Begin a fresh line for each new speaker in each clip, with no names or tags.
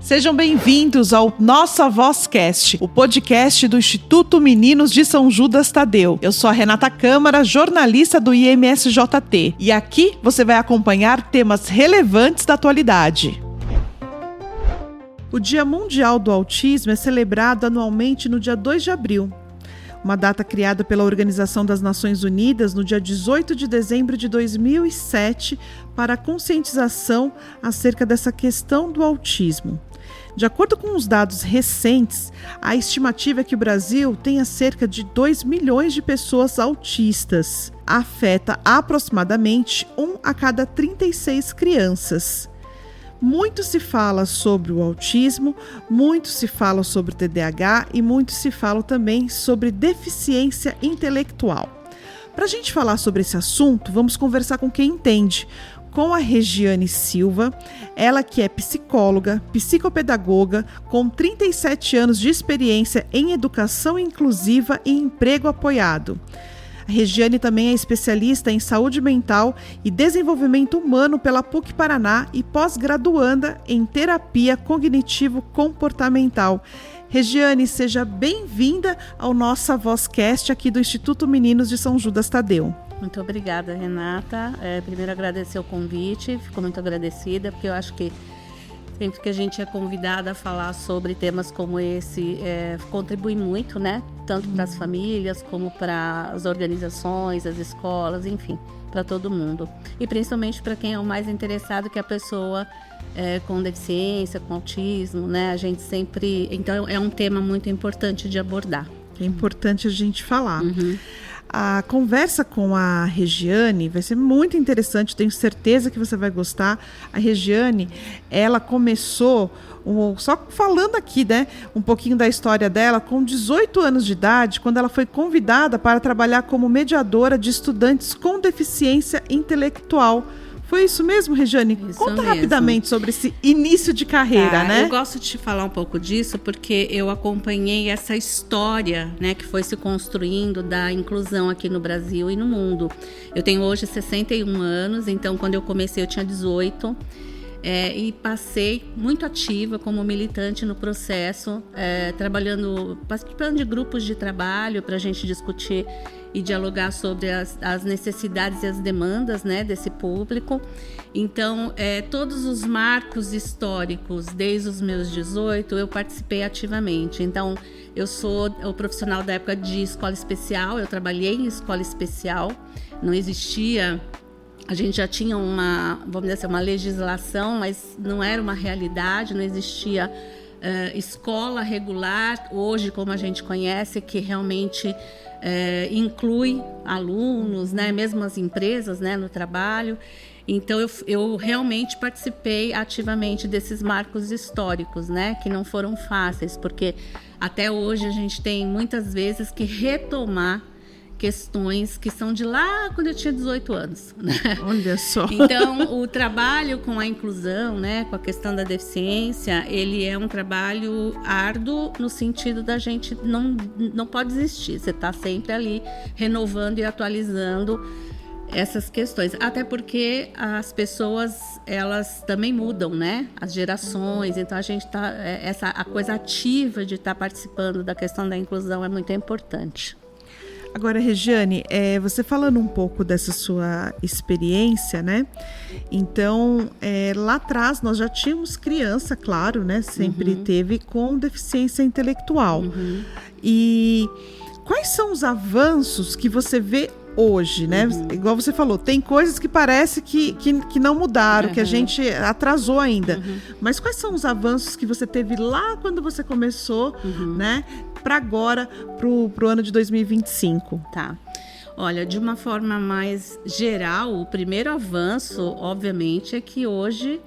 Sejam bem-vindos ao Nossa Vozcast, o podcast do Instituto Meninos de São Judas Tadeu. Eu sou a Renata Câmara, jornalista do IMSJT, e aqui você vai acompanhar temas relevantes da atualidade. O Dia Mundial do Autismo é celebrado anualmente no dia 2 de abril. Uma data criada pela Organização das Nações Unidas no dia 18 de dezembro de 2007 para a conscientização acerca dessa questão do autismo. De acordo com os dados recentes, a estimativa é que o Brasil tenha cerca de 2 milhões de pessoas autistas. Afeta aproximadamente 1 a cada 36 crianças. Muito se fala sobre o autismo, muito se fala sobre o TDAH e muito se fala também sobre deficiência intelectual. Para a gente falar sobre esse assunto, vamos conversar com quem entende, com a Regiane Silva, ela que é psicóloga, psicopedagoga, com 37 anos de experiência em educação inclusiva e emprego apoiado. A Regiane também é especialista em saúde mental e desenvolvimento humano pela PUC Paraná e pós-graduanda em terapia cognitivo-comportamental. Regiane, seja bem-vinda ao Nossa Vozcast aqui do Instituto Meninos de São Judas Tadeu.
Muito obrigada, Renata. Primeiro agradecer o convite, fico muito agradecida, porque eu acho que sempre que a gente é convidada a falar sobre temas como esse, contribui muito, né? Tanto para as famílias, como para as organizações, as escolas, enfim, para todo mundo. E principalmente para quem é o mais interessado, que é a pessoa com deficiência, com autismo, né? A gente sempre... Então, é um tema muito importante de abordar.
É importante a gente falar.
Uhum.
A conversa com a Regiane vai ser muito interessante, tenho certeza que você vai gostar. A Regiane, ela começou, só falando aqui, né, um pouquinho da história dela, com 18 anos de idade, quando ela foi convidada para trabalhar como mediadora de estudantes com deficiência intelectual. Foi isso mesmo, Regiane?
Isso
Conta
mesmo.
Rapidamente sobre esse início de carreira, né?
Eu gosto de te falar um pouco disso porque eu acompanhei essa história, né, que foi se construindo da inclusão aqui no Brasil e no mundo. Eu tenho hoje 61 anos, então quando eu comecei eu tinha 18 e passei muito ativa como militante no processo, participando de grupos de trabalho para a gente discutir e dialogar sobre as necessidades e as demandas, né, desse público. Então, todos os marcos históricos, desde os meus 18, eu participei ativamente. Então, eu sou o profissional da época de escola especial, eu trabalhei em escola especial, não existia... A gente já tinha vamos dizer assim, uma legislação, mas não era uma realidade, não existia escola regular, hoje, como a gente conhece, que realmente inclui alunos, né, mesmo as empresas, né, no trabalho. Então, eu realmente participei ativamente desses marcos históricos, né, que não foram fáceis, porque até hoje a gente tem muitas vezes que retomar questões que são de lá quando eu tinha 18 anos, né?
Olha só.
Então, o trabalho com a inclusão, né, com a questão da deficiência, ele é um trabalho árduo no sentido da gente não pode desistir. Você está sempre ali renovando e atualizando essas questões. Até porque as pessoas, elas também mudam, né? As gerações. Então, a gente a coisa ativa de estar participando da questão da inclusão é muito importante.
Agora, Regiane, você falando um pouco dessa sua experiência, né? Então, lá atrás nós já tínhamos criança, claro, né? Sempre teve com deficiência intelectual. Uhum. E quais são os avanços que você vê hoje, né? Igual você falou, tem coisas que parece que não mudaram, que a gente atrasou ainda. Mas quais são os avanços que você teve lá quando você começou, né? Para agora, pro ano de 2025?
Tá. Olha, de uma forma mais geral, o primeiro avanço, obviamente, é que hoje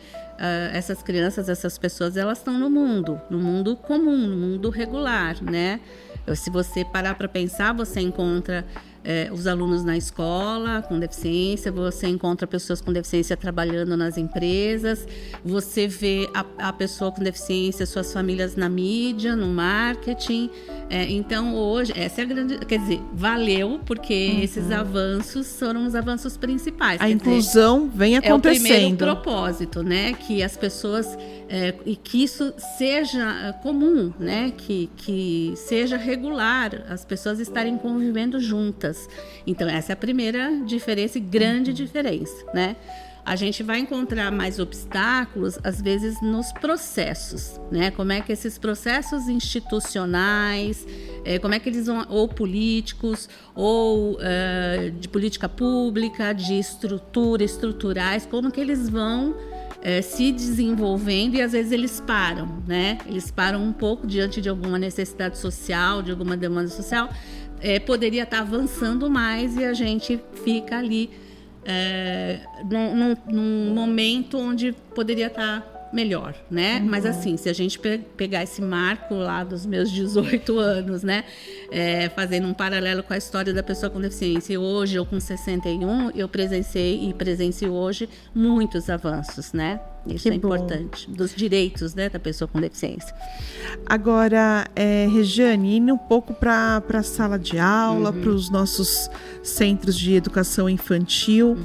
essas crianças, essas pessoas, elas estão no mundo comum, no mundo regular, né? Se você parar para pensar, você encontra os alunos na escola com deficiência, você encontra pessoas com deficiência trabalhando nas empresas, você vê a pessoa com deficiência, suas famílias na mídia, no marketing. Então, hoje, essa é a grande... Quer dizer, valeu, porque esses avanços foram os avanços principais.
A inclusão vem acontecendo.
É o primeiro propósito, né? Que as pessoas... e que isso seja comum, né? Que seja regular, as pessoas estarem convivendo juntas. Então, essa é a primeira diferença e grande diferença, né? A gente vai encontrar mais obstáculos, às vezes, nos processos, né? Como é que esses processos institucionais, como é que eles vão, ou políticos, ou de política pública, de estruturais, como que eles vão se desenvolvendo, e às vezes eles param, né? Eles param um pouco diante de alguma necessidade social, de alguma demanda social, poderia estar avançando mais e a gente fica ali num momento onde poderia estar melhor, né? Mas assim, se a gente pegar esse marco lá dos meus 18 anos, né? Fazendo um paralelo com a história da pessoa com deficiência, hoje eu com 61, eu presenciei e presencio hoje muitos avanços, né? Isso é importante, dos direitos, né, da pessoa com deficiência.
Agora, Regiane, indo um pouco para a sala de aula, para os nossos centros de educação infantil,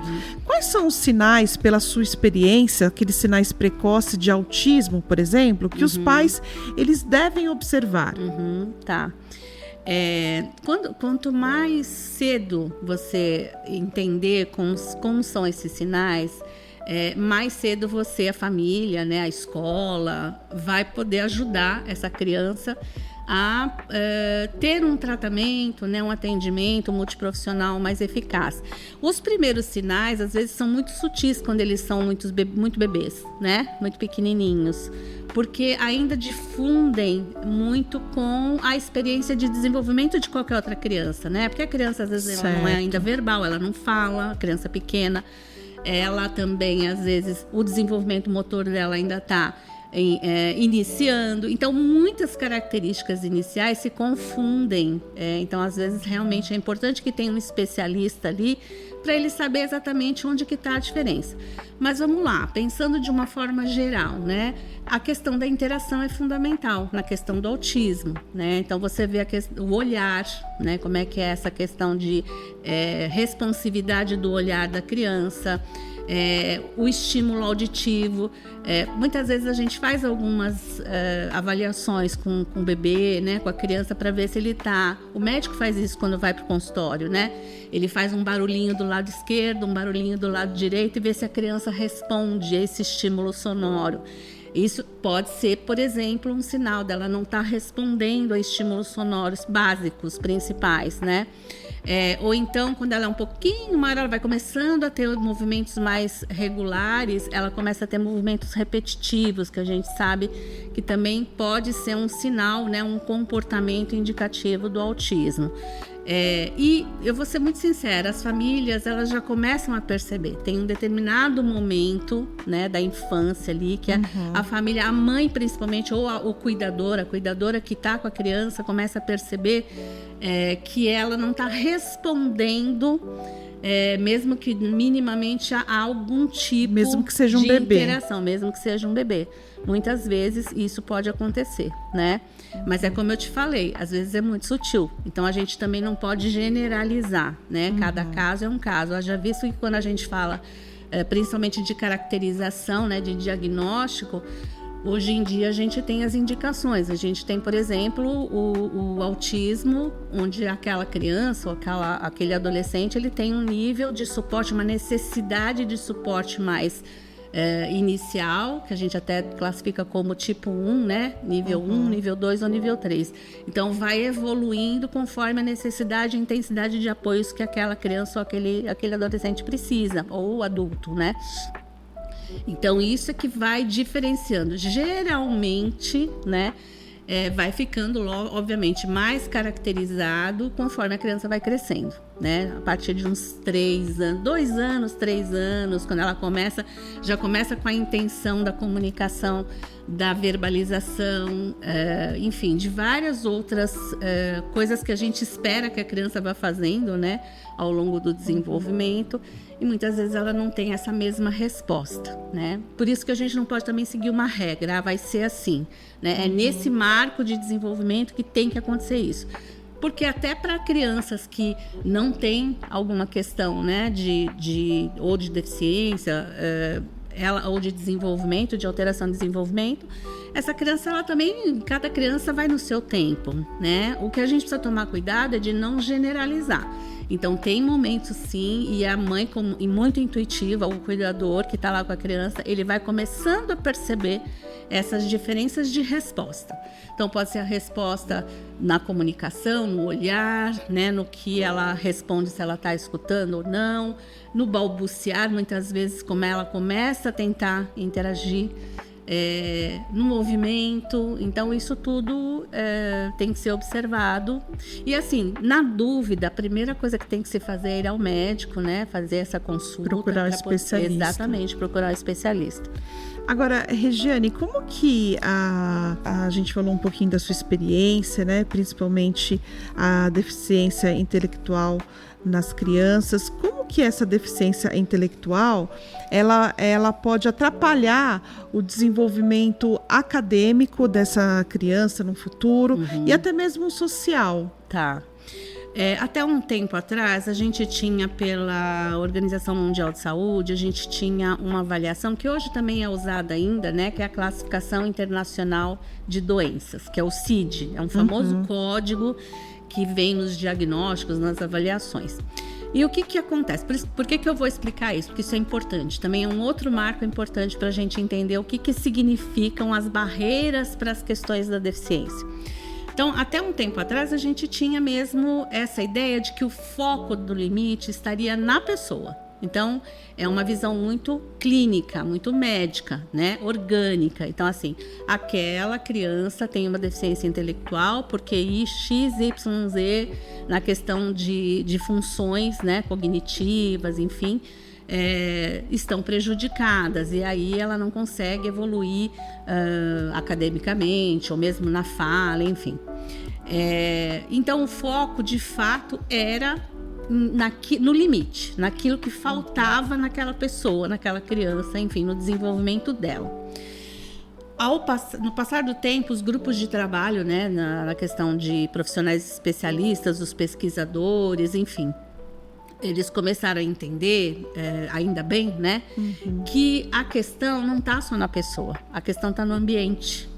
quais são os sinais, pela sua experiência, aqueles sinais precoces de autismo, por exemplo, que os pais eles devem observar?
Tá. Quanto mais cedo você entender como são esses sinais, mais cedo você, a família, né, a escola, vai poder ajudar essa criança a ter um tratamento, né, um atendimento multiprofissional mais eficaz. Os primeiros sinais, às vezes, são muito sutis quando eles são muito bebês, né, muito pequenininhos, porque ainda difundem muito com a experiência de desenvolvimento de qualquer outra criança, né, porque a criança, às vezes, ela não é ainda verbal, ela não fala, a criança pequena, ela também, às vezes, o desenvolvimento motor dela ainda está iniciando. Então, muitas características iniciais se confundem. Então, às vezes, realmente é importante que tenha um especialista ali para ele saber exatamente onde que está a diferença. Mas vamos lá, pensando de uma forma geral, né? A questão da interação é fundamental na questão do autismo, né? Então, você vê o olhar, né? Como é que é essa questão de responsividade do olhar da criança, o estímulo auditivo. Muitas vezes a gente faz algumas avaliações com o bebê, né, com a criança, para ver se ele está... O médico faz isso quando vai para o consultório, né? Ele faz um barulhinho do lado esquerdo, um barulhinho do lado direito e vê se a criança responde a esse estímulo sonoro. Isso pode ser, por exemplo, um sinal dela não estar respondendo a estímulos sonoros básicos, principais, né? Ou então, quando ela é um pouquinho maior, ela vai começando a ter movimentos mais regulares, ela começa a ter movimentos repetitivos, que a gente sabe que também pode ser um sinal, né, um comportamento indicativo do autismo. E eu vou ser muito sincera, as famílias, elas já começam a perceber. Tem um determinado momento, né, da infância ali, que a família, a mãe principalmente, ou a cuidadora que está com a criança, começa a perceber que ela não está respondendo, mesmo que minimamente a algum tipo
mesmo que seja um
de
bebê.
interação, mesmo que seja um bebê. Muitas vezes isso pode acontecer, né? Mas é como eu te falei, às vezes é muito sutil. Então a gente também não pode generalizar, né? Cada caso é um caso. Eu já visto que quando a gente fala, principalmente de caracterização, né, de diagnóstico, hoje em dia a gente tem as indicações. A gente tem, por exemplo, o autismo, onde aquela criança ou aquele adolescente, ele tem um nível de suporte, uma necessidade de suporte mais inicial, que a gente até classifica como tipo 1, né? Nível 1, nível 2 ou nível 3. Então, vai evoluindo conforme a necessidade e intensidade de apoios que aquela criança ou aquele adolescente precisa, ou adulto, né? Então, isso é que vai diferenciando. Geralmente, né, vai ficando, obviamente, mais caracterizado conforme a criança vai crescendo, né? A partir de uns 3 anos, 2 anos, 3 anos, quando ela já começa com a intenção da comunicação, da verbalização, enfim, de várias outras coisas que a gente espera que a criança vá fazendo, né, ao longo do desenvolvimento, e muitas vezes ela não tem essa mesma resposta, né? Por isso que a gente não pode também seguir uma regra, vai ser assim, né? É nesse marco de desenvolvimento que tem que acontecer isso. Porque até para crianças que não têm alguma questão, né, ou de deficiência, ou de desenvolvimento, de alteração de desenvolvimento, essa criança, ela também, cada criança vai no seu tempo, né? O que a gente precisa tomar cuidado é de não generalizar. Então, tem momentos sim, e a mãe, e muito intuitiva, o cuidador que está lá com a criança, ele vai começando a perceber essas diferenças de resposta. Então, pode ser a resposta na comunicação, no olhar, né, no que ela responde, se ela está escutando ou não, no balbuciar, muitas vezes, como ela começa a tentar interagir, no movimento. Então, isso tudo tem que ser observado. E assim, na dúvida, a primeira coisa que tem que se fazer é ir ao médico, né? Fazer essa consulta.
Procurar um especialista.
Exatamente, procurar um especialista.
Agora, Regiane, como que a gente falou um pouquinho da sua experiência, né? Principalmente a deficiência intelectual nas crianças. Como que essa deficiência intelectual ela pode atrapalhar o desenvolvimento acadêmico dessa criança no futuro e até mesmo social?
Tá. Até um tempo atrás, a gente tinha, pela Organização Mundial de Saúde, a gente tinha uma avaliação que hoje também é usada ainda, né, que é a Classificação Internacional de Doenças, que é o CID, é um famoso código que vem nos diagnósticos, nas avaliações. E o que acontece? Por que eu vou explicar isso? Porque isso é importante. Também é um outro marco importante para a gente entender o que significam as barreiras para as questões da deficiência. Então, até um tempo atrás, a gente tinha mesmo essa ideia de que o foco do limite estaria na pessoa. Então, é uma visão muito clínica, muito médica, né? Orgânica. Então, assim, aquela criança tem uma deficiência intelectual porque X, Y, Z, na questão de funções, né, cognitivas, enfim, estão prejudicadas, e aí ela não consegue evoluir academicamente, ou mesmo na fala, enfim. Então, o foco, de fato, era no limite, naquilo que faltava naquela pessoa, naquela criança, enfim, no desenvolvimento dela. No passar do tempo, os grupos de trabalho, né, na questão de profissionais especialistas, os pesquisadores, enfim, eles começaram a entender, ainda bem, né, que a questão não está só na pessoa, a questão está no ambiente.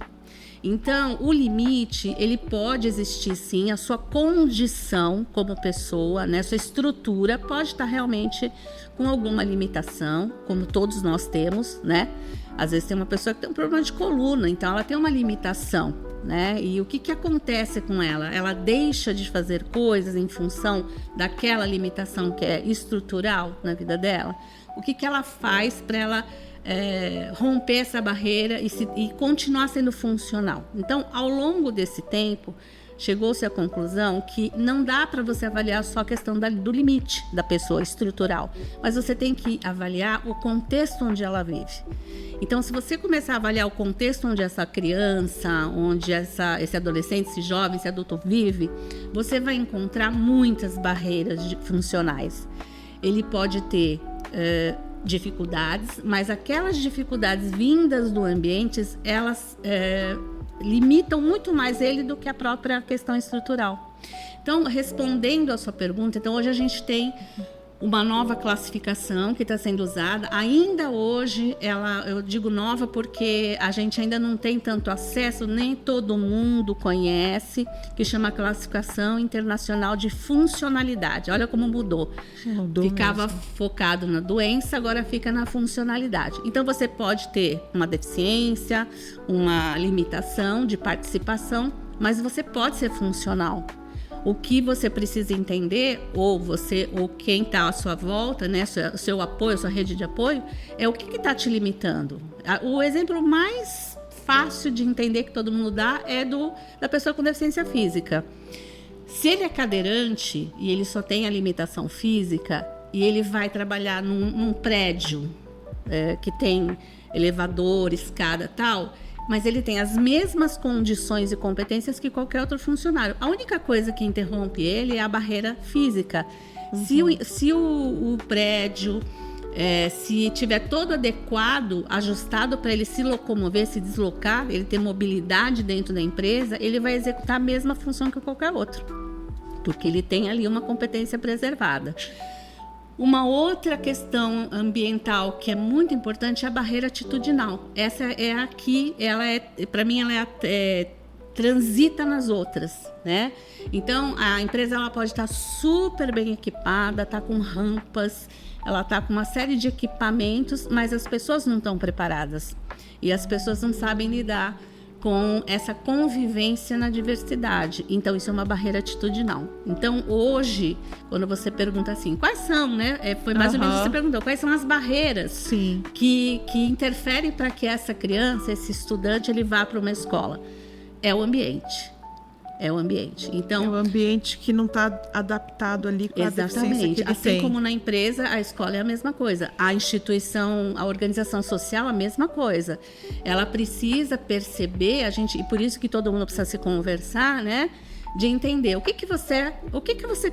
Então, o limite, ele pode existir sim, a sua condição como pessoa, né, sua estrutura pode estar realmente com alguma limitação, como todos nós temos, né? Às vezes tem uma pessoa que tem um problema de coluna, então ela tem uma limitação, né? E o que acontece com ela? Ela deixa de fazer coisas em função daquela limitação que é estrutural na vida dela? O que ela faz para ela romper essa barreira e continuar sendo funcional? Então, ao longo desse tempo, chegou-se à conclusão que não dá para você avaliar só a questão do limite da pessoa estrutural, mas você tem que avaliar o contexto onde ela vive. Então, se você começar a avaliar o contexto onde essa criança, onde esse adolescente, esse jovem, esse adulto vive, você vai encontrar muitas barreiras funcionais. Ele pode ter dificuldades, mas aquelas dificuldades vindas do ambiente, elas limitam muito mais ele do que a própria questão estrutural. Então, respondendo à sua pergunta, então hoje a gente tem uma nova classificação que está sendo usada. Ainda hoje, eu digo nova porque a gente ainda não tem tanto acesso, nem todo mundo conhece, que chama Classificação Internacional de Funcionalidade. Olha como mudou. Ficava focado na doença, agora fica na funcionalidade. Então, você pode ter uma deficiência, uma limitação de participação, mas você pode ser funcional. O que você precisa entender, ou quem está à sua volta, né, seu apoio, sua rede de apoio, é o que está te limitando. O exemplo mais fácil de entender que todo mundo dá é da pessoa com deficiência física. Se ele é cadeirante e ele só tem a limitação física e ele vai trabalhar num prédio que tem elevador, escada e tal, mas ele tem as mesmas condições e competências que qualquer outro funcionário. A única coisa que interrompe ele é a barreira física. Se o prédio, se tiver todo adequado, ajustado para ele se locomover, se deslocar, ele ter mobilidade dentro da empresa, ele vai executar a mesma função que qualquer outro, porque ele tem ali uma competência preservada. Uma outra questão ambiental que é muito importante é a barreira atitudinal. Essa é aqui, para mim, ela transita nas outras, né? Então, a empresa ela pode estar super bem equipada, tá com rampas, ela tá com uma série de equipamentos, mas as pessoas não estão preparadas e as pessoas não sabem lidar com essa convivência na diversidade. Então, isso é uma barreira atitudinal. Então, hoje, quando você pergunta assim, quais são, né? Foi mais ou menos isso que você perguntou, quais são as barreiras que interferem para que essa criança, esse estudante, ele vá para uma escola? É o ambiente. É o ambiente. Então,
é o ambiente que não está adaptado ali com a deficiência que ele
assim
tem.
Como na empresa, a escola é a mesma coisa. A instituição, a organização social, a mesma coisa. Ela precisa perceber, e por isso que todo mundo precisa se conversar, né? De entender o que você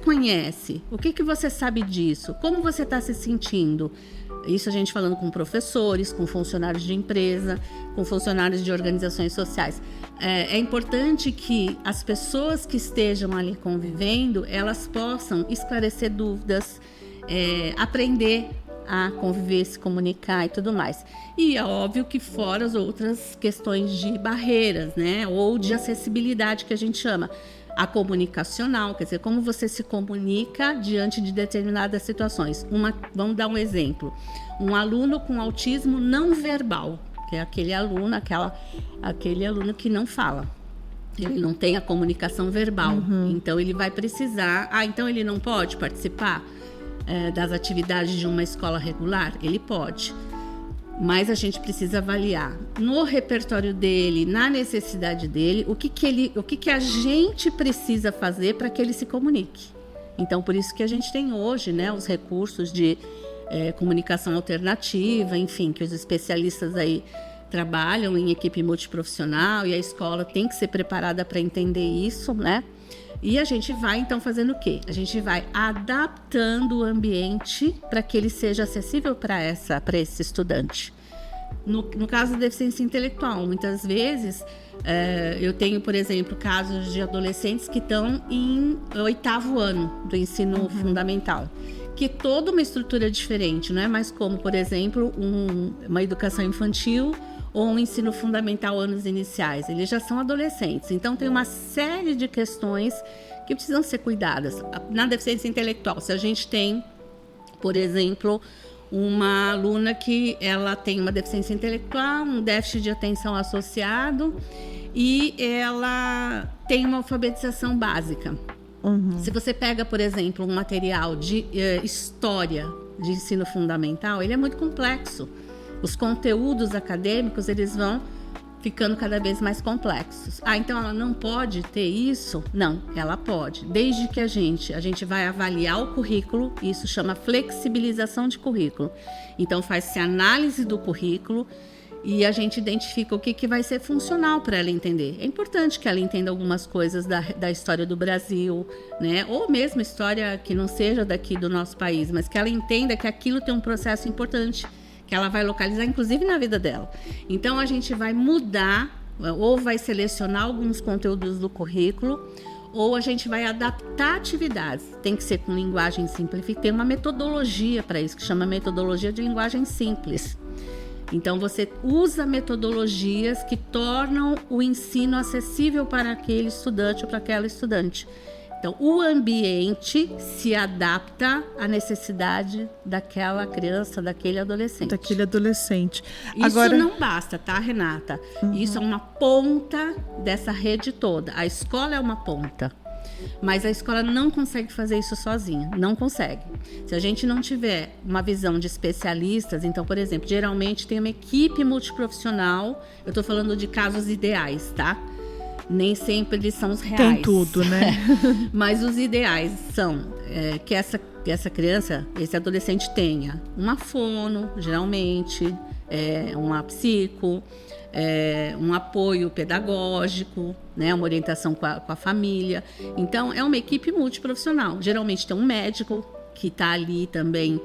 conhece, o que você sabe disso, como você está se sentindo. Isso a gente falando com professores, com funcionários de empresa, com funcionários de organizações sociais. É importante que as pessoas que estejam ali convivendo, elas possam esclarecer dúvidas, aprender a conviver, se comunicar e tudo mais. E é óbvio que fora as outras questões de barreiras, né? Ou de acessibilidade que a gente chama. A comunicacional, quer dizer, como você se comunica diante de determinadas situações. Vamos dar um exemplo. Um aluno com autismo não verbal, que é aquele aluno que não fala. Ele não tem a comunicação verbal. Então, ele vai precisar... então ele não pode participar das atividades de uma escola regular? Ele pode. Mas a gente precisa avaliar no repertório dele, na necessidade dele, o que a gente precisa fazer para que ele se comunique. Então, por isso que a gente tem hoje, né, os recursos de comunicação alternativa, enfim, que os especialistas aí trabalham em equipe multiprofissional e a escola tem que ser preparada para entender isso, né? E a gente vai, então, fazendo o quê? A gente vai adaptando o ambiente para que ele seja acessível para esse estudante. No caso da deficiência intelectual, muitas vezes, eu tenho, por exemplo, casos de adolescentes que estão em 8º ano do ensino fundamental, que toda uma estrutura diferente, não é mais como, por exemplo, uma educação infantil ou um ensino fundamental anos iniciais. Eles já são adolescentes, então tem uma série de questões que precisam ser cuidadas. Na deficiência intelectual, se a gente tem, por exemplo, uma aluna que ela tem uma deficiência intelectual, um déficit de atenção associado e ela tem uma alfabetização básica. Se você pega, por exemplo, um material de história de ensino fundamental, ele é muito complexo. Os conteúdos acadêmicos, eles vão ficando cada vez mais complexos. Então ela não pode ter isso? Não, ela pode. Desde que a gente vai avaliar o currículo, isso chama flexibilização de currículo. Então faz-se análise do currículo e a gente identifica o que vai ser funcional para ela entender. É importante que ela entenda algumas coisas da história do Brasil, né? Ou mesmo história que não seja daqui do nosso país, mas que ela entenda que aquilo tem um processo importante, que ela vai localizar, inclusive, na vida dela. Então, a gente vai mudar, ou vai selecionar alguns conteúdos do currículo, ou a gente vai adaptar atividades. Tem que ser com linguagem simplificada. Tem uma metodologia para isso, que chama metodologia de linguagem simples. Então, você usa metodologias que tornam o ensino acessível para aquele estudante ou para aquela estudante. Então, o ambiente se adapta à necessidade daquela criança, daquele adolescente. Isso não basta, tá, Renata? Isso é uma ponta dessa rede toda. A escola é uma ponta. Mas a escola não consegue fazer isso sozinha, não consegue. Se a gente não tiver uma visão de especialistas, então, por exemplo, geralmente tem uma equipe multiprofissional, eu estou falando de casos ideais, tá? Nem sempre eles são os reais.
Tem tudo, né?
Mas os ideais são que essa criança, esse adolescente tenha uma fono, geralmente, uma psico, um apoio pedagógico, né, uma orientação com a família. Então, é uma equipe multiprofissional. Geralmente tem um médico que está ali também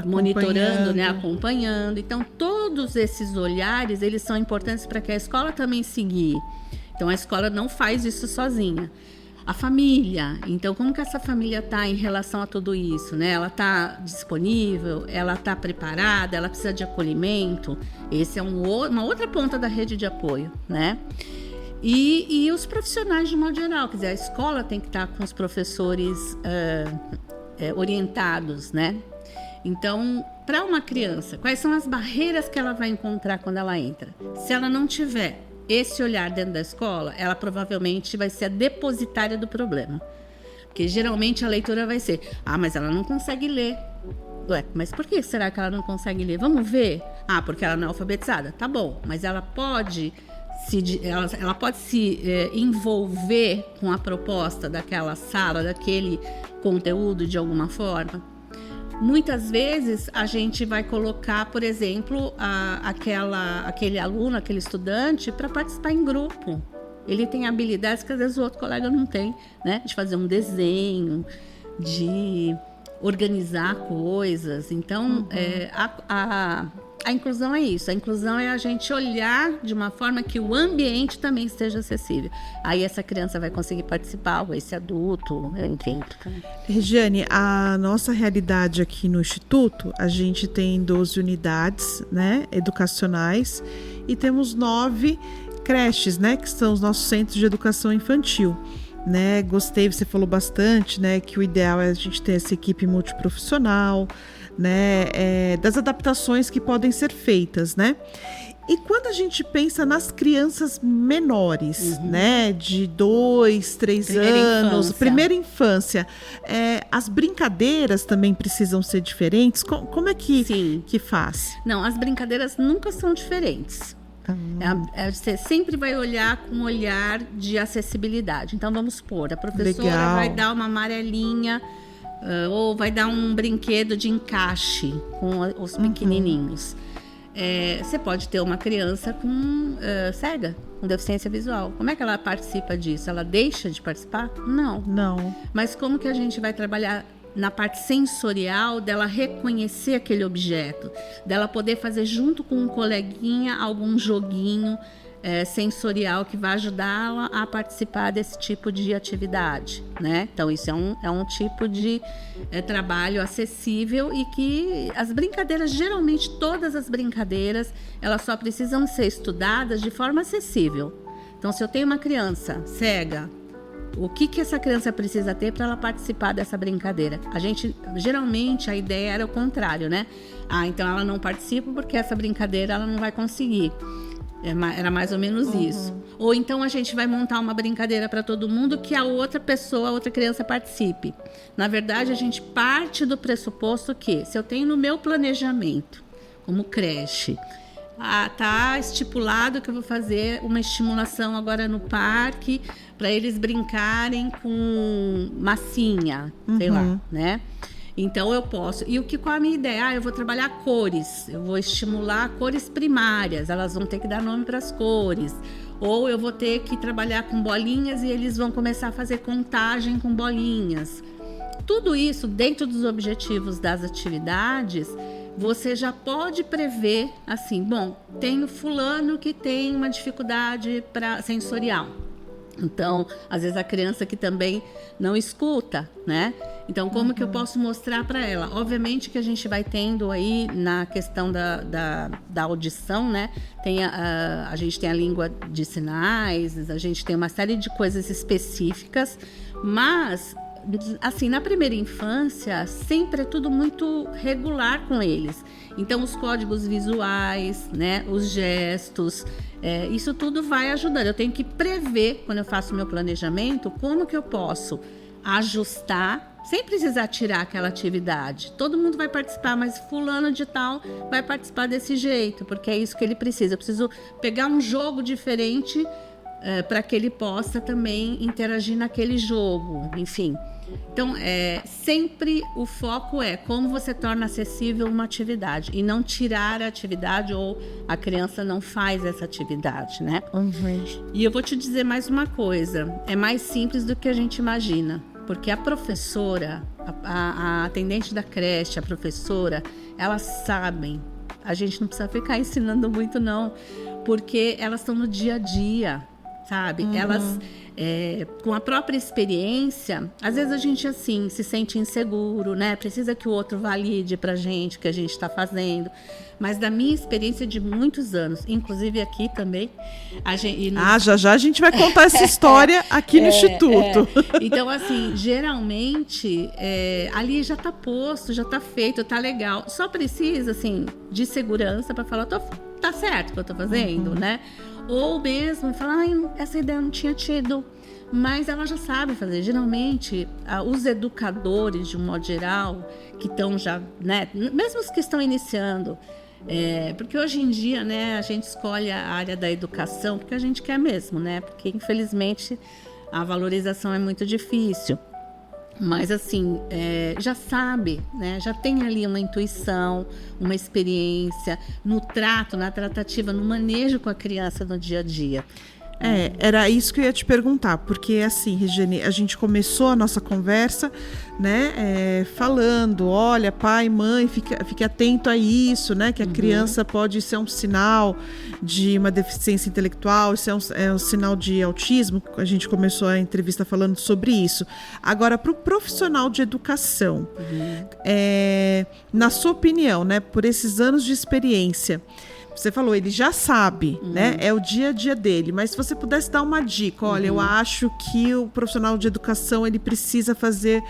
monitorando, né, acompanhando. Então, todos esses olhares, eles são importantes para que a escola também seguir. Então, a escola não faz isso sozinha. A família, então, como que essa família está em relação a tudo isso, né? Ela está disponível, ela está preparada, ela precisa de acolhimento. Esse é uma outra ponta da rede de apoio, né? E os profissionais de modo geral, quer dizer, a escola tem que estar com os professores orientados, né? Então, para uma criança, quais são as barreiras que ela vai encontrar quando ela entra? Se ela não tiver esse olhar dentro da escola, ela provavelmente vai ser a depositária do problema. Porque geralmente a leitura vai ser: mas ela não consegue ler. Ué, mas por que será que ela não consegue ler? Vamos ver. Porque ela não é alfabetizada. Tá bom, mas ela pode se envolver com a proposta daquela sala, daquele conteúdo de alguma forma. Muitas vezes a gente vai colocar, por exemplo, aquele aluno, aquele estudante, para participar em grupo. Ele tem habilidades que às vezes o outro colega não tem, né? De fazer um desenho, de organizar coisas. Então, a inclusão é isso. A inclusão é a gente olhar de uma forma que o ambiente também esteja acessível. Aí essa criança vai conseguir participar, ou esse adulto, enfim.
Regiane, a nossa realidade aqui no Instituto, a gente tem 12 unidades, né, educacionais, e temos 9 creches, né, que são os nossos centros de educação infantil. Né, gostei, você falou bastante, né, que o ideal é a gente ter essa equipe multiprofissional, né, das adaptações que podem ser feitas, né? E quando a gente pensa nas crianças menores, né, de 2, 3 anos, primeira infância, as brincadeiras também precisam ser diferentes? Como é que faz?
Não, as brincadeiras nunca são diferentes. Você sempre vai olhar com um olhar de acessibilidade. Então, vamos supor, a professora vai dar uma amarelinha ou vai dar um brinquedo de encaixe com os pequenininhos. Você pode ter uma criança cega, com deficiência visual. Como é que ela participa disso? Ela deixa de participar? Não. Mas como que a gente vai trabalhar na parte sensorial dela reconhecer aquele objeto, dela poder fazer junto com um coleguinha algum joguinho sensorial que vai ajudá-la a participar desse tipo de atividade, né? Então isso é um tipo de trabalho acessível e que as brincadeiras, geralmente todas as brincadeiras, elas só precisam ser estudadas de forma acessível. Então, se eu tenho uma criança cega, o que essa criança precisa ter para ela participar dessa brincadeira? Geralmente, a ideia era o contrário, né? Então ela não participa porque essa brincadeira ela não vai conseguir. Era mais ou menos isso. Ou então a gente vai montar uma brincadeira para todo mundo que a outra criança participe. Na verdade, a gente parte do pressuposto que, se eu tenho no meu planejamento, como creche, tá estipulado que eu vou fazer uma estimulação agora no parque para eles brincarem com massinha, sei lá, né? Então eu posso. E qual é a minha ideia? Eu vou trabalhar cores, eu vou estimular cores primárias, elas vão ter que dar nome para as cores. Ou eu vou ter que trabalhar com bolinhas e eles vão começar a fazer contagem com bolinhas. Tudo isso, dentro dos objetivos das atividades, você já pode prever assim, tenho fulano que tem uma dificuldade sensorial. Então, às vezes a criança que também não escuta, né? Então, como que eu posso mostrar para ela? Obviamente que a gente vai tendo aí na questão da audição, né? A gente tem a língua de sinais, a gente tem uma série de coisas específicas, mas assim, na primeira infância, sempre é tudo muito regular com eles. Então, os códigos visuais, né, os gestos, isso tudo vai ajudando. Eu tenho que prever, quando eu faço o meu planejamento, como que eu posso ajustar, sem precisar tirar aquela atividade. Todo mundo vai participar, mas fulano de tal vai participar desse jeito, porque é isso que ele precisa. Eu preciso pegar um jogo diferente para que ele possa também interagir naquele jogo, enfim. Então, sempre o foco é como você torna acessível uma atividade e não tirar a atividade ou a criança não faz essa atividade, né? E eu vou te dizer mais uma coisa, é mais simples do que a gente imagina, porque a professora, a atendente da creche, a professora, elas sabem, a gente não precisa ficar ensinando muito não, porque elas estão no dia a dia, sabe? Elas, com a própria experiência, às vezes a gente, assim, se sente inseguro, né? Precisa que o outro valide pra gente o que a gente está fazendo. Mas da minha experiência de muitos anos, inclusive aqui também... já a gente vai contar essa história aqui no Instituto. Então, assim, geralmente, ali já tá posto, já tá feito, tá legal. Só precisa, assim, de segurança para falar, tá certo o que eu tô fazendo, né? Ou mesmo falar, essa ideia eu não tinha tido, mas ela já sabe fazer. Geralmente, os educadores, de um modo geral, que estão já, né, mesmo os que estão iniciando, porque hoje em dia, né, a gente escolhe a área da educação porque a gente quer mesmo, né? Porque, infelizmente, a valorização é muito difícil. Mas, assim, já sabe, né? Já tem ali uma intuição, uma experiência no trato, na tratativa, no manejo com a criança no dia a dia.
Era isso que eu ia te perguntar, porque assim, Regiane, a gente começou a nossa conversa, né, falando, olha, pai, mãe, fique atento a isso, né, que a criança pode ser um sinal de uma deficiência intelectual, isso é um sinal de autismo, a gente começou a entrevista falando sobre isso. Agora, para o profissional de educação, na sua opinião, né, por esses anos de experiência, você falou, ele já sabe, né? É o dia a dia dele. Mas se você pudesse dar uma dica, olha, eu acho que o profissional de educação, ele precisa fazer,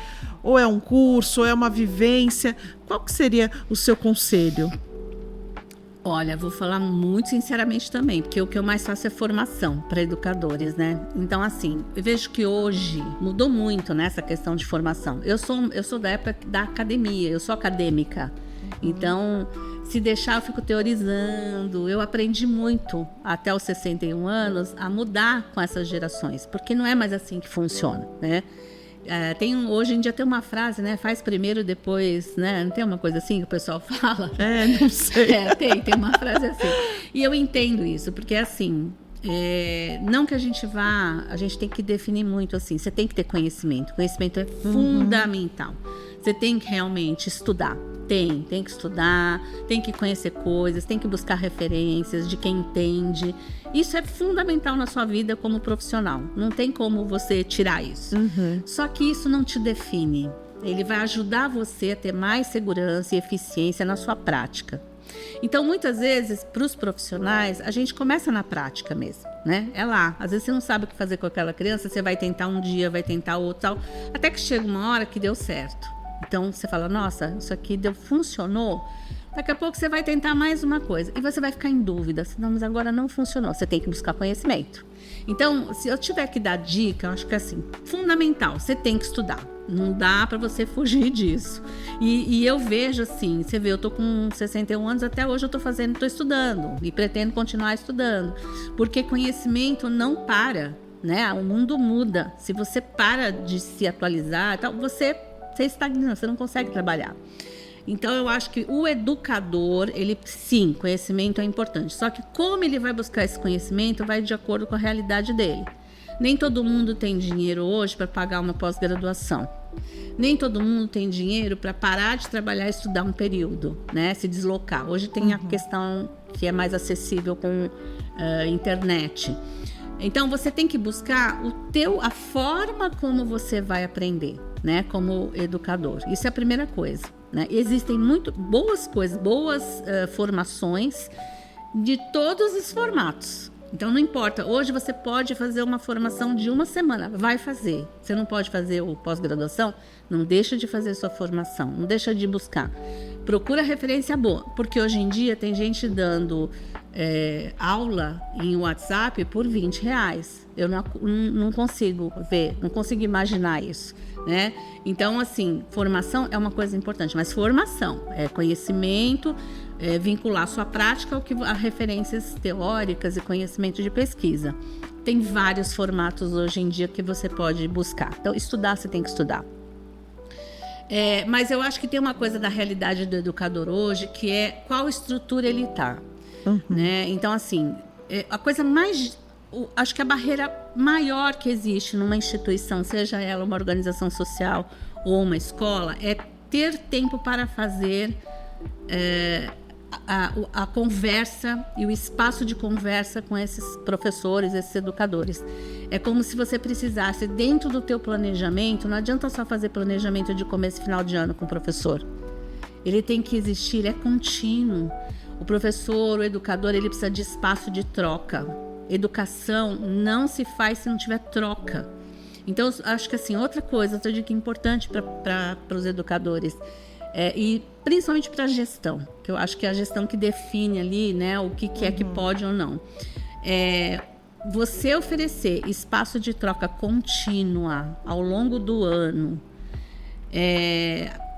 ou é um curso, ou é uma vivência. Qual que seria o seu conselho?
Olha, vou falar muito sinceramente também, porque o que eu mais faço é formação para educadores, né? Então, assim, eu vejo que hoje mudou muito, né, essa questão de formação. Eu sou da época da academia, eu sou acadêmica. Então, se deixar, eu fico teorizando. Eu aprendi muito, até os 61 anos, a mudar com essas gerações, porque não é mais assim que funciona, né? Hoje em dia tem uma frase, né? Faz primeiro, depois, né? Não tem uma coisa assim que o pessoal fala?
Não sei.
Tem uma frase assim. E eu entendo isso, porque assim... não que a gente tem que definir muito assim, você tem que ter conhecimento é fundamental, você tem que realmente estudar, tem que estudar, tem que conhecer coisas, tem que buscar referências de quem entende, isso é fundamental na sua vida como profissional, não tem como você tirar isso, só que isso não te define, ele vai ajudar você a ter mais segurança e eficiência na sua prática. Então, muitas vezes, para os profissionais, a gente começa na prática mesmo, né? É lá. Às vezes você não sabe o que fazer com aquela criança, você vai tentar um dia, vai tentar outro, tal, até que chega uma hora que deu certo. Então, você fala, nossa, isso aqui funcionou. Daqui a pouco você vai tentar mais uma coisa e você vai ficar em dúvida. Não, mas agora não funcionou. Você tem que buscar conhecimento. Então, se eu tiver que dar dica, eu acho que é assim, fundamental, você tem que estudar. Não dá para você fugir disso. E eu vejo assim, você vê, eu tô com 61 anos, até hoje eu tô estudando e pretendo continuar estudando. Porque conhecimento não para, né? O mundo muda. Se você para de se atualizar, você estagna, você não consegue trabalhar. Então, eu acho que o educador, sim, conhecimento é importante. Só que como ele vai buscar esse conhecimento, vai de acordo com a realidade dele. Nem todo mundo tem dinheiro hoje para pagar uma pós-graduação. Nem todo mundo tem dinheiro para parar de trabalhar e estudar um período, né? Se deslocar. Hoje tem a questão que é mais acessível com internet. Então, você tem que buscar a forma como você vai aprender, né? Como educador. Isso é a primeira coisa. Né? Existem muito boas coisas, boas formações de todos os formatos. Então não importa, hoje você pode fazer uma formação de uma semana, vai fazer. Você não pode fazer o pós-graduação, não deixa de fazer sua formação, não deixa de buscar. Procura referência boa, porque hoje em dia tem gente dando aula em WhatsApp por R$20. Eu não consigo ver, não consigo imaginar isso, né? Então, assim, formação é uma coisa importante, mas formação é conhecimento, vincular sua prática a referências teóricas e conhecimento de pesquisa. tem vários formatos hoje em dia que você pode buscar. Então, estudar, você tem que estudar. Mas eu acho que tem uma coisa da realidade do educador hoje, que é qual estrutura ele está. Né? Então, assim, a coisa mais... Acho que a barreira maior que existe numa instituição, seja ela uma organização social ou uma escola, é ter tempo para fazer a conversa e o espaço de conversa com esses professores, esses educadores. É como se você precisasse, dentro do teu planejamento, não adianta só fazer planejamento de começo e final de ano com o professor. Ele tem que existir, é contínuo. O professor, o educador, ele precisa de espaço de troca. Educação não se faz se não tiver troca. Então, acho que assim, outra dica importante para os educadores, e principalmente para a gestão, que eu acho que é a gestão que define ali, né, o que é que pode ou não. Você oferecer espaço de troca contínua ao longo do ano,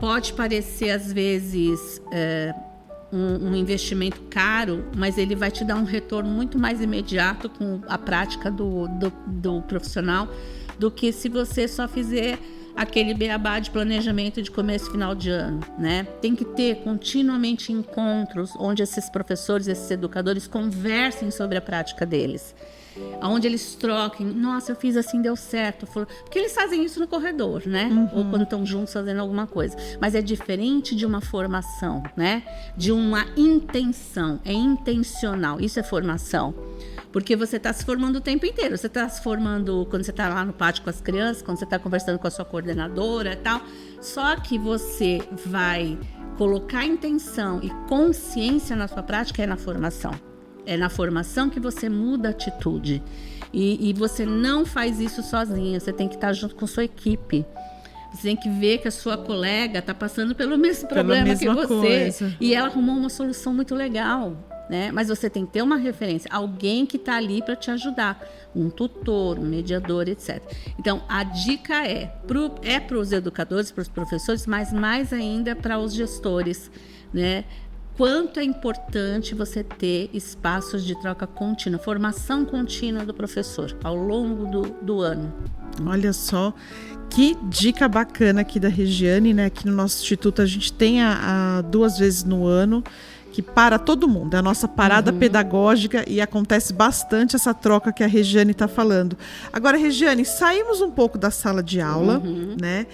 pode parecer às vezes um investimento caro, mas ele vai te dar um retorno muito mais imediato com a prática do profissional do que se você só fizer aquele beabá de planejamento de começo e final de ano, né? Tem que ter continuamente encontros onde esses professores, esses educadores conversem sobre a prática deles, onde eles troquem, nossa, eu fiz assim, deu certo, porque eles fazem isso no corredor, né? Ou quando estão juntos fazendo alguma coisa, mas é diferente de uma formação, né? De uma intenção, é intencional, isso é formação. Porque você está se formando o tempo inteiro. Você está se formando quando você está lá no pátio com as crianças, quando você está conversando com a sua coordenadora e tal. Só que você vai colocar intenção e consciência na sua prática na formação. É na formação que você muda a atitude. E você não faz isso sozinha. Você tem que estar junto com sua equipe. Você tem que ver que a sua colega está passando pelo mesmo problema que você. Coisa. E ela arrumou uma solução muito legal. Né? Mas você tem que ter uma referência, alguém que está ali para te ajudar, um tutor, um mediador, etc. Então, a dica é para os educadores, para os professores, mas mais ainda para os gestores, né? Quanto é importante você ter espaços de troca contínua, formação contínua do professor ao longo do ano.
Olha só, que dica bacana aqui da Regiane, né? Aqui no nosso instituto a gente tem 2 vezes no ano que para todo mundo, é a nossa parada pedagógica e acontece bastante essa troca que a Regiane está falando. Agora, Regiane, saímos um pouco da sala de aula, né?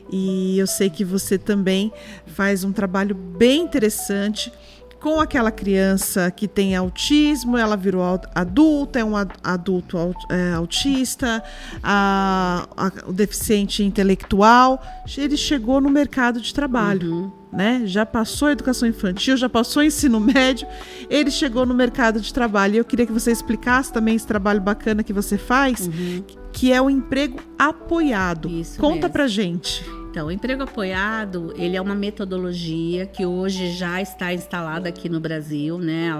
E eu sei que você também faz um trabalho bem interessante com aquela criança que tem autismo, ela virou adulta, é um adulto autista, o deficiente intelectual, ele chegou no mercado de trabalho. Né? Já passou a educação infantil, já passou o ensino médio, ele chegou no mercado de trabalho. E eu queria que você explicasse também esse trabalho bacana que você faz, que é o emprego apoiado.
Isso
Conta
mesmo.
Pra gente.
Então, o emprego apoiado, ele é uma metodologia que hoje já está instalada aqui no Brasil, né?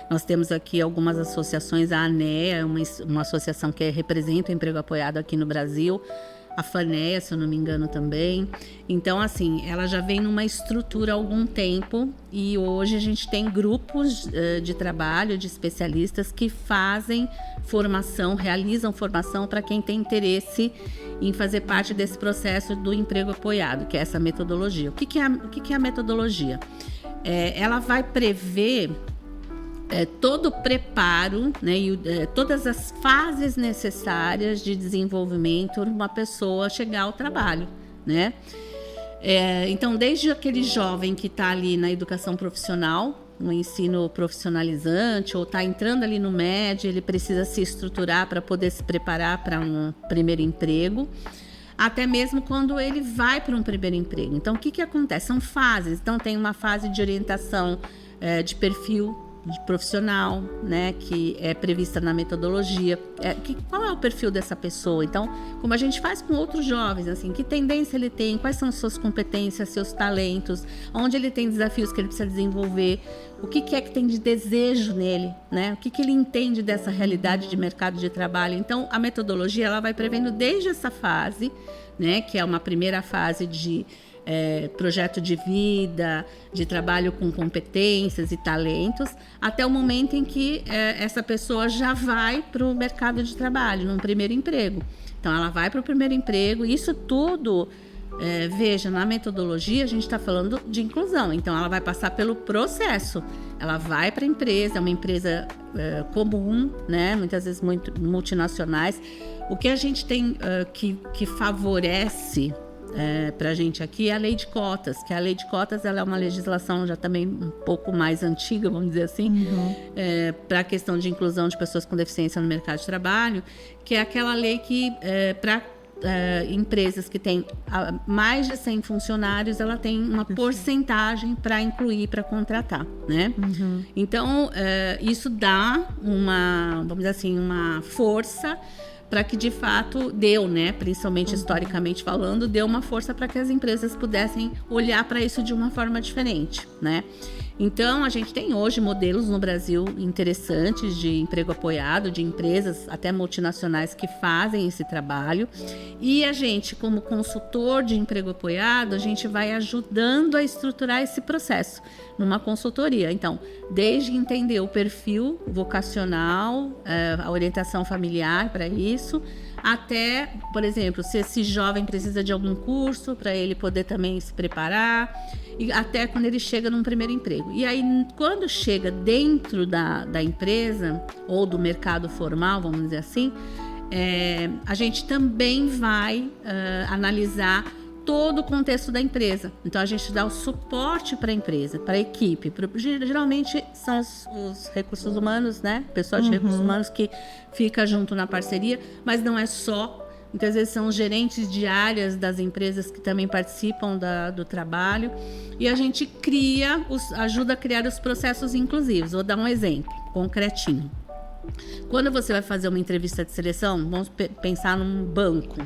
Nós temos aqui algumas associações, a ANEA, uma associação que representa o emprego apoiado aqui no Brasil, a FANEA, se eu não me engano, também. Então, assim, ela já vem numa estrutura há algum tempo e hoje a gente tem grupos de trabalho, de especialistas que fazem formação, realizam formação para quem tem interesse em fazer parte desse processo do emprego apoiado, que é essa metodologia. O que é a metodologia? Ela vai prever todo o preparo, né, e todas as fases necessárias de desenvolvimento para uma pessoa chegar ao trabalho, né? Então, desde aquele jovem que está ali na educação profissional, no ensino profissionalizante, ou está entrando ali no médio, ele precisa se estruturar para poder se preparar para um primeiro emprego, até mesmo quando ele vai para um primeiro emprego. Então, o que acontece? São fases. Então, tem uma fase de orientação de perfil de profissional, né, que é prevista na metodologia. Qual é o perfil dessa pessoa? Então, como a gente faz com outros jovens, assim, que tendência ele tem, quais são suas competências, seus talentos, onde ele tem desafios que ele precisa desenvolver, o que é que tem de desejo nele, né? O que ele entende dessa realidade de mercado de trabalho. Então, a metodologia ela vai prevendo desde essa fase, né, que é uma primeira fase de projeto de vida, de trabalho com competências e talentos, até o momento em que essa pessoa já vai para o mercado de trabalho, num primeiro emprego. Então, ela vai para o primeiro emprego, isso tudo, veja, na metodologia a gente está falando de inclusão, então ela vai passar pelo processo, ela vai para a empresa, é uma empresa comum, né? Muitas vezes muito multinacionais. O que a gente tem que favorece para a gente aqui é a lei de cotas, que a lei de cotas ela é uma legislação já também um pouco mais antiga, vamos dizer assim, para a questão de inclusão de pessoas com deficiência no mercado de trabalho, que é aquela lei que para empresas que têm mais de 100 funcionários, ela tem uma porcentagem para incluir, para contratar, né? Então, isso dá vamos dizer assim, uma força para que de fato deu, né, principalmente historicamente falando, deu uma força para que as empresas pudessem olhar para isso de uma forma diferente, né? Então, a gente tem hoje modelos no Brasil interessantes de emprego apoiado, de empresas até multinacionais que fazem esse trabalho. E a gente, como consultor de emprego apoiado, a gente vai ajudando a estruturar esse processo numa consultoria. Então, desde entender o perfil vocacional, a orientação familiar para isso, até, por exemplo, se esse jovem precisa de algum curso para ele poder também se preparar, e até quando ele chega num primeiro emprego. E aí, quando chega dentro da empresa ou do mercado formal, vamos dizer assim, a gente também vai analisar todo o contexto da empresa. Então, a gente dá o suporte para a empresa, para a equipe. Geralmente, são os recursos humanos, né? Pessoal de recursos humanos que fica junto na parceria, mas não é só. Muitas vezes são os gerentes de áreas das empresas que também participam do trabalho. E a gente ajuda a criar os processos inclusivos. Vou dar um exemplo concretinho. Quando você vai fazer uma entrevista de seleção, vamos pensar num banco,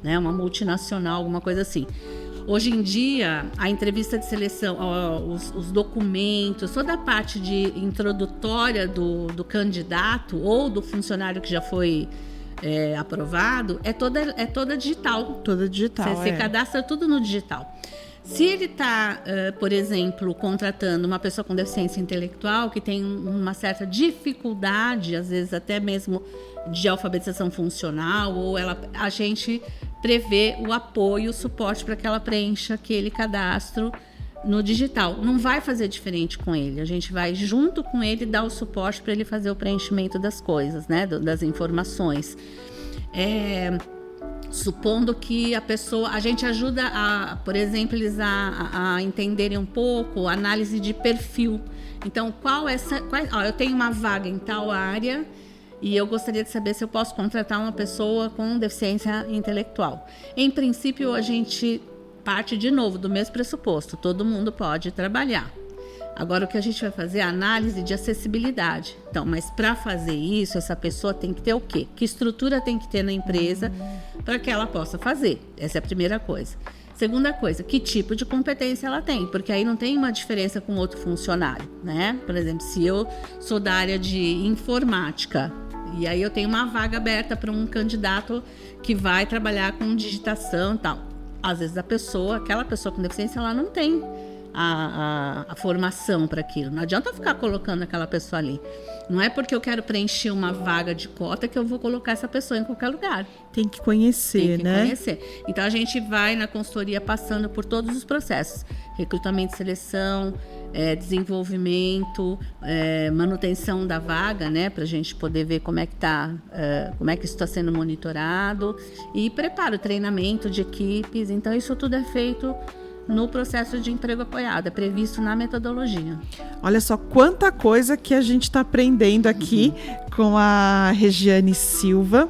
né, uma multinacional, alguma coisa assim. Hoje em dia, a entrevista de seleção, os documentos, toda a parte de introdutória do candidato ou do funcionário que já foi aprovado, é toda digital.
Toda digital,
Você cadastra tudo no digital. Se ele está, por exemplo, contratando uma pessoa com deficiência intelectual que tem uma certa dificuldade, às vezes até mesmo de alfabetização funcional, ou a gente prevê o apoio, o suporte para que ela preencha aquele cadastro no digital. Não vai fazer diferente com ele. A gente vai junto com ele dar o suporte para ele fazer o preenchimento das coisas, né, das informações. Supondo que a gente ajuda por exemplo, eles a entenderem um pouco a análise de perfil. Então, eu tenho uma vaga em tal área e eu gostaria de saber se eu posso contratar uma pessoa com deficiência intelectual. Em princípio, a gente parte de novo do mesmo pressuposto, todo mundo pode trabalhar. Agora, o que a gente vai fazer é a análise de acessibilidade. Então, mas para fazer isso, essa pessoa tem que ter o quê? Que estrutura tem que ter na empresa para que ela possa fazer? Essa é a primeira coisa. Segunda coisa, que tipo de competência ela tem? Porque aí não tem uma diferença com outro funcionário, né? Por exemplo, se eu sou da área de informática e aí eu tenho uma vaga aberta para um candidato que vai trabalhar com digitação e tal. Às vezes aquela pessoa com deficiência, ela não tem a formação para aquilo. Não adianta eu ficar colocando aquela pessoa ali. Não é porque eu quero preencher uma vaga de cota que eu vou colocar essa pessoa em qualquer lugar.
Tem que conhecer, né?
Conhecer. Então, a gente vai na consultoria passando por todos os processos. Recrutamento e seleção, desenvolvimento, manutenção da vaga, né? Para a gente poder ver como é que isso está sendo monitorado. E preparo, treinamento de equipes. Então, isso tudo é feito no processo de emprego apoiado, é previsto na metodologia.
Olha só quanta coisa que a gente está aprendendo aqui com a Regiane Silva.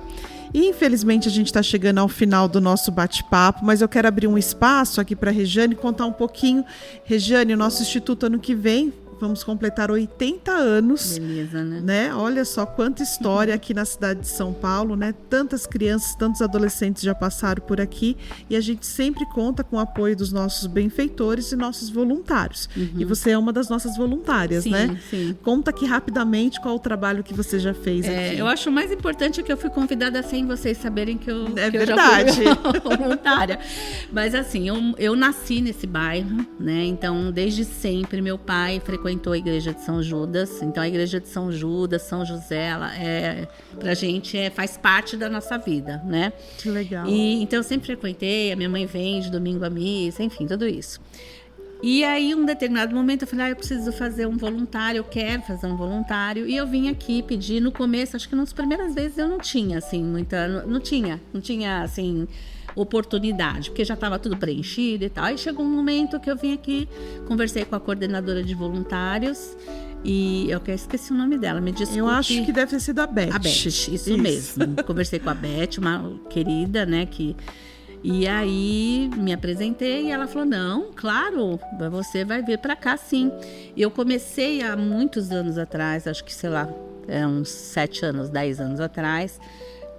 E infelizmente a gente está chegando ao final do nosso bate-papo, mas eu quero abrir um espaço aqui para a Regiane contar um pouquinho. Regiane, o nosso instituto ano que vem vamos completar 80 anos.
Beleza, né?
Olha só quanta história aqui na cidade de São Paulo, né? Tantas crianças, tantos adolescentes já passaram por aqui e a gente sempre conta com o apoio dos nossos benfeitores e nossos voluntários. E você é uma das nossas voluntárias,
sim,
né?
Sim.
Conta aqui rapidamente qual o trabalho que você já fez aqui.
Eu acho o mais importante que eu fui convidada sem vocês saberem que eu
verdade.
Já fui voluntária. Mas assim, eu nasci nesse bairro, né? Então, desde sempre, meu pai frequentou a igreja de São Judas. Então, a igreja de São Judas, São José, ela pra gente faz parte da nossa vida, né?
Que legal.
Então, eu sempre frequentei, a minha mãe vem de domingo à missa, enfim, tudo isso. E aí, um determinado momento, eu falei, eu preciso fazer um voluntário, eu quero fazer um voluntário. E eu vim aqui pedir, no começo, acho que nas primeiras vezes eu não tinha, assim, não tinha, assim, oportunidade, porque já estava tudo preenchido e tal. Aí chegou um momento que eu vim aqui, conversei com a coordenadora de voluntários, e eu esqueci o nome dela, me desculpe.
Eu acho que deve ter sido a Beth.
A Beth, isso mesmo. Conversei com a Beth, uma querida, né, E aí me apresentei e ela falou, não, claro, você vai vir para cá sim. Eu comecei há muitos anos atrás, acho que sei lá, uns 7 anos, 10 anos atrás,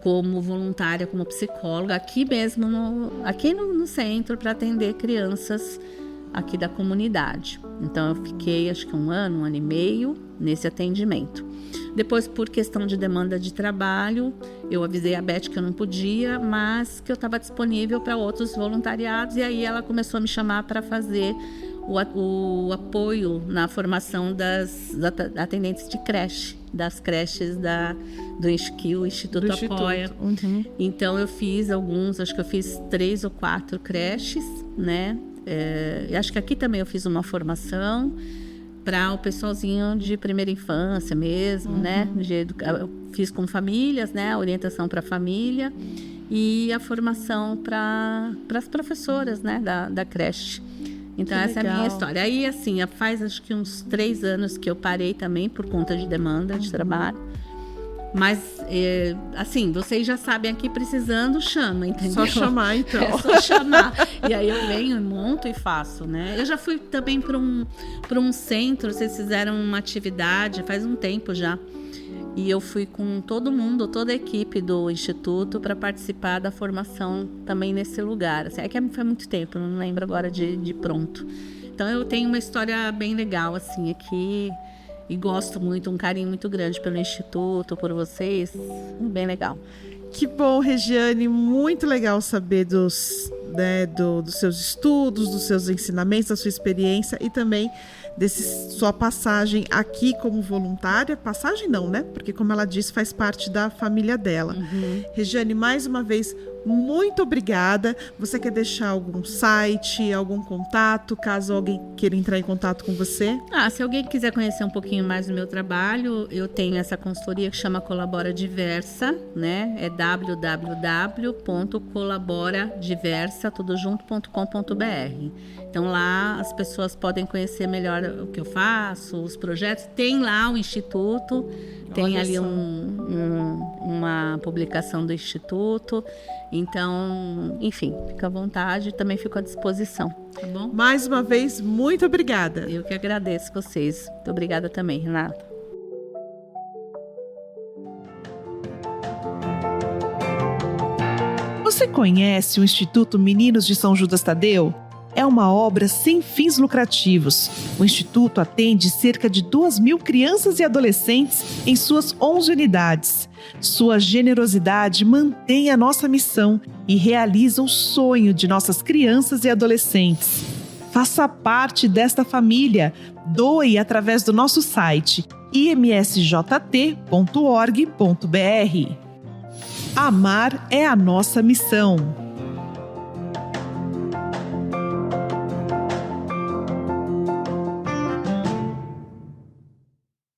como voluntária, como psicóloga, aqui mesmo, no centro, para atender crianças aqui da comunidade. Então eu fiquei acho que 1 ano e meio nesse atendimento. Depois, por questão de demanda de trabalho, eu avisei a Beth que eu não podia, mas que eu estava disponível para outros voluntariados. E aí ela começou a me chamar para fazer o apoio na formação das atendentes de creche, das creches do Instituto Apoia.
Uhum.
Então eu fiz alguns, acho que eu fiz 3 ou 4 creches, né? Acho que aqui também eu fiz uma formação para o pessoalzinho de primeira infância mesmo, né? Eu fiz com famílias, né? A orientação para a família e a formação para as professoras, né? Da creche. Então,
que
essa
legal.
É a minha história. Aí, assim, faz acho que uns 3 anos que eu parei também por conta de demanda de trabalho. Mas, assim, vocês já sabem aqui, precisando, chama, entendeu?
Só chamar, então.
É só chamar. E aí eu venho, monto e faço, né? Eu já fui também para um centro, vocês fizeram uma atividade, faz um tempo já. E eu fui com todo mundo, toda a equipe do Instituto para participar da formação também nesse lugar. Assim, que foi muito tempo, não lembro agora de pronto. Então eu tenho uma história bem legal, assim, aqui. E gosto muito, um carinho muito grande pelo Instituto, por vocês. Bem legal.
Que bom, Regiane. Muito legal saber dos seus estudos, dos seus ensinamentos, da sua experiência e também sua passagem aqui como voluntária. Passagem não, né? Porque, como ela disse, faz parte da família dela. Regiane, mais uma vez, muito obrigada. Você quer deixar algum site, algum contato, caso alguém queira entrar em contato com você?
Se alguém quiser conhecer um pouquinho mais do meu trabalho, eu tenho essa consultoria que chama Colabora Diversa, né? É www.colaboradiversa.com.br. Então lá as pessoas podem conhecer melhor o que eu faço, os projetos. Tem lá o Instituto, tem ali uma publicação do Instituto. Então, enfim, fica à vontade, também fico à disposição, tá bom?
Mais uma vez, muito obrigada.
Eu que agradeço vocês. Muito obrigada também, Renata.
Você conhece o Instituto Meninos de São Judas Tadeu? É uma obra sem fins lucrativos. O Instituto atende cerca de 2.000 crianças e adolescentes em suas 11 unidades. Sua generosidade mantém a nossa missão e realiza o sonho de nossas crianças e adolescentes. Faça parte desta família. Doe através do nosso site imsjt.org.br. Amar é a nossa missão.